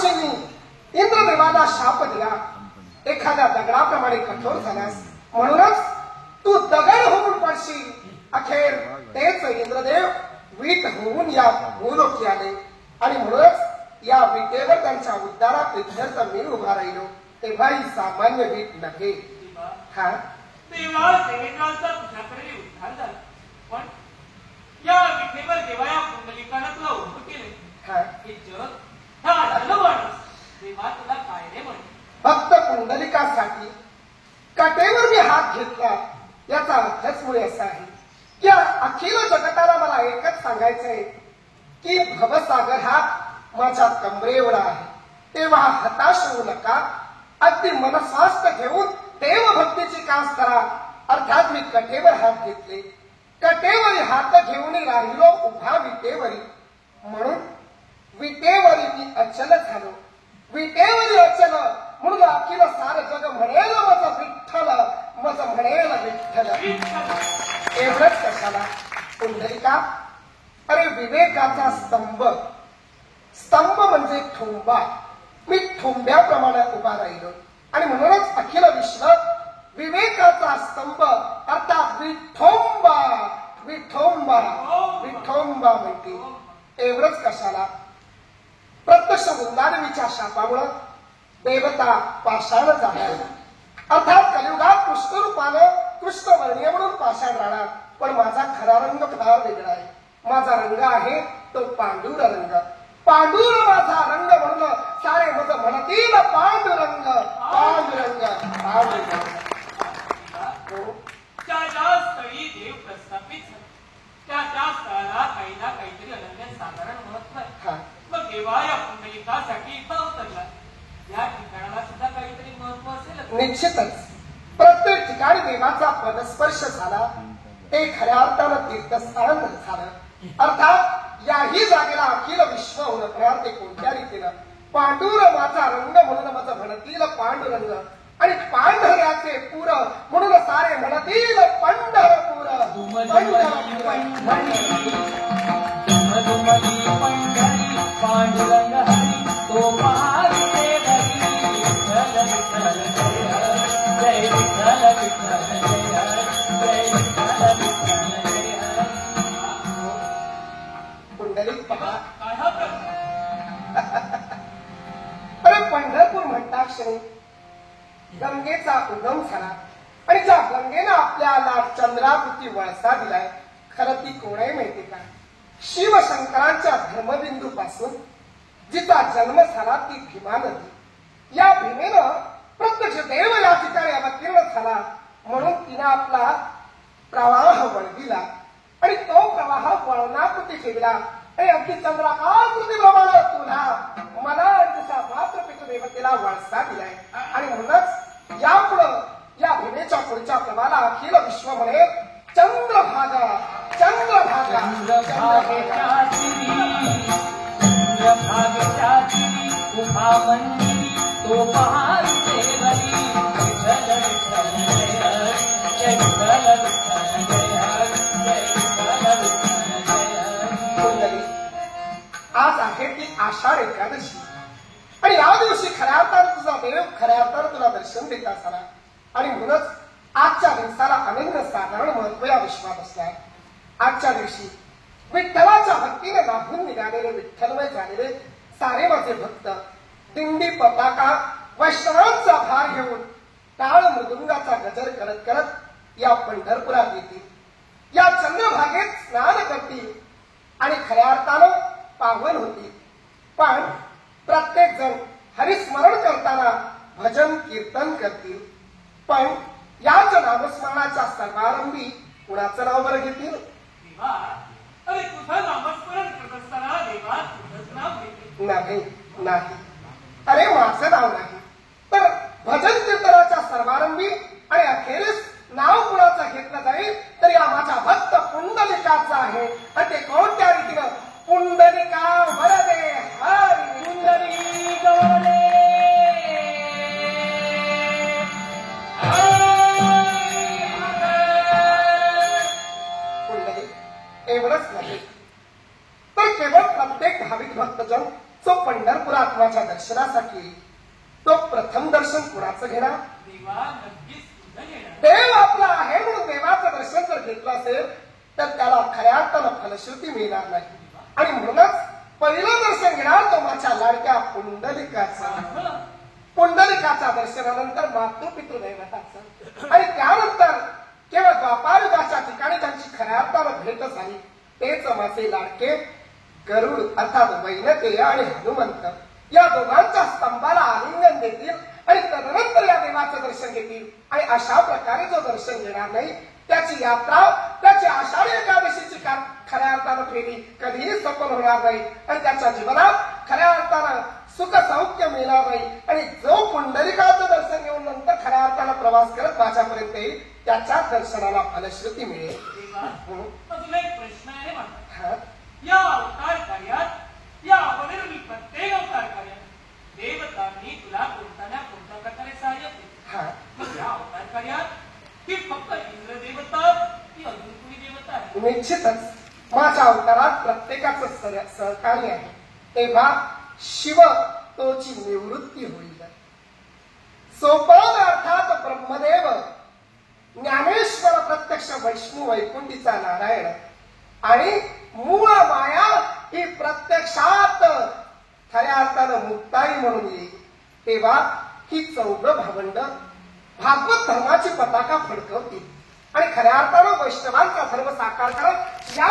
ऋषींनी इंद्रदेवाला शाप दिला, एखाद्या दगडाप्रमाणे कठोर झालास, म्हणूनच तू दगड होऊन पडशील. अखेर तेच इंद्रदेव वीट होऊन या भूलोकी आले आणि म्हणूनच या विटेवर त्यांच्या उद्धारात इत्यर्थ मी उभा राहिलो. तेव्हा ही सामान्य वीट नव्हे. हा देवा देवेंद्राचा तुझ्याकडे उद्धार झाला, पण या विठेवर देवा या पुंडलिकानं तुला उभं केले. हे जग हा आढळलं माणूस देवा तुला काय रे म्हणे. फक्त पुंडलिकासाठी काटेवर मी हात घेतला याचा अर्थच मुळे असा आहे की अखिल जगताला मला एकच सांगायचंय की भवसागर हा माझ्या कमरेएवढा आहे. तेव्हा हताश होऊ नका, अगदी मनस्वास्थ घेऊन देवभक्तीची कास करा. अर्थात मी कटेवर हात घेतले, कटेवरी हात घेऊन राहिलो उभा विटेवरी, म्हणून विटेवरी मी अचल झालो. विटेवरी अचल म्हणून अखिल सार जग म्हणेल मज विठ्ठल, मज म्हणेल विठ्ठल. एवढंच कशाला पुंडलिका, अरे विवेकाचा स्तंभ, स्तंभ म्हणजे ठोंबा. मी ठोंब्याप्रमाणे उभा राहिलो आणि म्हणूनच अखिल विश्व विवेकाचा स्तंभ अर्थात विठोंबा विठोंबा विठोंबा म्हणते. एवढंच कशाला, प्रत्यक्ष वृंदादेवीच्या शापामुळं देवता पाषाण झाला, अर्थात कलियुगात कृष्णरूपानं कृष्णवर्णीय म्हणून पाषाण राहणार. पण माझा खरा रंग फार वेगळा आहे. माझा रंग आहे तो पांडुर रंग. पांडुर माझा रंग म्हणून सारे मज म्हणतील पांडुरंग पांडुरंग पांडुरंग. त्या ज्या स्थळी देव प्रस्थापित झाले त्या स्थळाला काही ना काहीतरी अनन्यसाधारण महत्व आहे. मग देवा या पुंडलिकासाठी इथं अवतरला, या ठिकाणाला सुद्धा काहीतरी महत्व असेल. निश्चितच प्रत्येक ठिकाणी देवाचा पदस्पर्श झाला, ते खऱ्या अर्थानं तीर्थस्थान झालं. अर्थात याही जागेला अखिल विश्व होणार ते कोणत्या रीतीनं. पांडुर माझा रंग म्हणून माझं म्हणतील पांडुरंग आणि पांढऱ्याचे पुर म्हणून सारे म्हणतील पंढरपूर. पांडुरंग हरी तो पुंडलिक पहा, अरे पंढरपूर म्हणता क्षणी गंगेचा उगम झाला आणि ज्या गंगेनं आपल्याला चंद्राकृती वळसा दिलाय, खरं ती कोण आहे माहिती का? शिवशंकरांच्या धर्मबिंदू पासून जिचा जन्म झाला ती भीमा नदी. या भीमेनं प्रत्यक्ष देव या ठिकाणी अवतीर्ण झाला, म्हणून तिनं आपला प्रवाह वळविला आणि तो प्रवाह वळणाकृती ठेवला आणि अगदी चंद्राकृती प्रमाणे तुला मला आणि तुझ्या मातृपितृ देवतेला वळसा दिलाय. आणि म्हणूनच यापुढं या भीमेच्या पुढच्या प्रवाहाला अखिल विश्व म्हणे चंद्रभागा चंद्रभागा आज आहे ती आषाढ एकादशी आणि या दिवशी खऱ्या अर्थानं तुझा देव खऱ्या अर्थानं तुला दर्शन देता झाला आणि म्हणूनच आजच्या दिवसाला अनन्य साधारण महत्व या विश्वात असलाय. आजच्या दिवशी विठ्ठलाच्या भक्तीने लाभून निघालेले विठ्ठलमय झालेले सारे माझे भक्त दिंडी पताका वैष्णवांचा भार घेऊन टाळ मृदुंगाचा गजर करत करत या पंढरपुरात येतील, या चंद्रभागेत स्नान करतील आणि खऱ्या अर्थानं पावन होतील. पण प्रत्येक जण हरिस्मरण करताना भजन कीर्तन करतील. पण याच नामस्मरणाच्या सर्वारंभी कुणाचं नाव बरं घेतील? देवा, अरे तुझं नामस्मरण करत असताना देवा तुझंच नाव घेतील. नाही नाही, अरे माझं नाव नाही, तर भजन कीर्तनाच्या सर्वारंभी आणि अखेरीस नाव कुणाचं घेतलं जाईल तर या माझ्या भक्त पुंडलिकाचं आहे. आणि ते कोणत्या रीतीनं? पुंडलिका वरदे हरी पुंडलिक वरदे. एवढंच नाही तर केवळ प्रत्येक भाविक भक्तजन जो पंढरपुरात परमात्म्याच्या दर्शनासाठी तो प्रथम दर्शन कुणाचं घेणार? देवा नक्कीच तुझं घेणार. देव आपला आहे म्हणून देवाचं दर्शन जर घेतलं असेल तर त्याला खऱ्या अर्थानं फलश्रुती मिळणार नाही. आणि म्हणूनच पहिलं दर्शन घेणार तो माझ्या लाडक्या पुंडलिकाचं. पुंडलिकाच्या दर्शनानंतर मातृपितृदैवताचं आणि त्यानंतर केवळ द्वापारयुगाच्या ठिकाणी त्यांची खऱ्या अर्थानं भेट झाली तेच माझे लाडके गरुड अर्थात वैनतेय आणि हनुमंत या दोघांच्या स्तंभाला आलिंगन देतील आणि तदनंतर या देवाचं दर्शन घेतील. आणि अशा प्रकारे जो दर्शन घेणार नाही त्याची यात्रा त्याची आषाढी एकादशीची खऱ्या अर्थानं फेरी कधीही सफल होणार नाही आणि त्याच्या जीवनात खऱ्या अर्थानं सुख सौख्य मिळणार नाही. आणि जो पुंडलिकाचं दर्शन घेऊन नंतर खऱ्या अर्थानं प्रवास करत माझ्यापर्यंत येईल त्याच्या दर्शनाला फलश्रुती मिळेल. तुला एक प्रश्न आहे माझा. या अवतार कार्यात या अवतारातील प्रत्येक अवतार कार्यात देवतांनी तुला कोणत्या ना कोणत्या प्रकारे सहाय्य केले. मग या अवतार कार्यात ही फक्त इंद्र देवता की अजून कुणी देवता आहे? निश्चितच माझ्या अवतारात प्रत्येकाचं सहकार्य आहे. तेव्हा शिव तोची निवृत्ती होईल. सोपान अर्थात ब्रह्मदेव, ज्ञानेश्वर प्रत्यक्ष वैष्णू वैकुंठीचा नारायण आणि मूळ माया ही प्रत्यक्षात खऱ्या अर्थानं मुक्ताई म्हणून येईल. तेव्हा ही चौघं भावंड भागवत धर्माची पताका फडकवतील आणि खऱ्या अर्थानं वैष्णवांचा धर्म साकार करत या